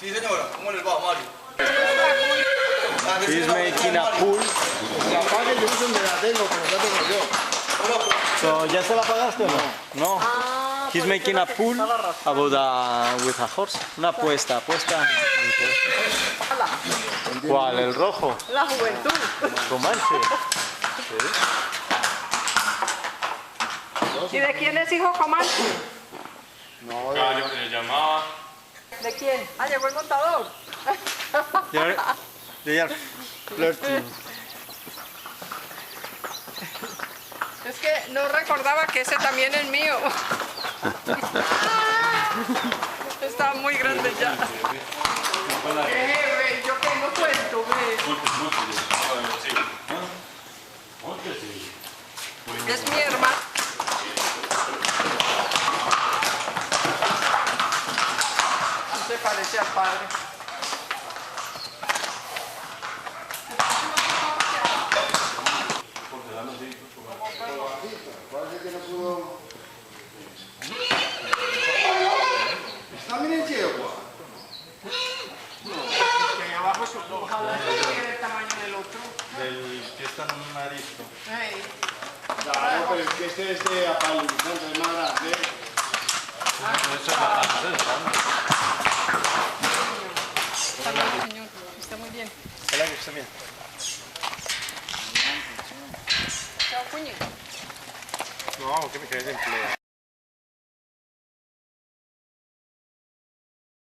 Sí, señora. ¿Cómo les va, Mario? He's making a pool. La paga yo uso donde la tengo, pero la tengo yo. So, ¿ya se la pagaste o no? No. He's making a pool about with a horse. Una apuesta. ¿Cuál? ¿El rojo? La juventud. Comanche. ¿Y de quién es hijo Comanche? No, Gallo que le llamaba. ¿De quién? Ah, llegó el montador. They are flirting. Es que no recordaba que ese también es mío. Está muy grande ya. Ve, yo que no cuento, ve. Es mi hermano. No se parece al padre. parece que no pudo. ¿Está bien yegua? Que ahí abajo es otro. Ojalá que el tamaño del otro. Del que está en un arisco. Ey. Claro, pero es que este es de apaluzante, es más grande. Saludos, señor. Está muy bien. Hola, que está bien. Chao, cuño. No, que me quedé de empleo.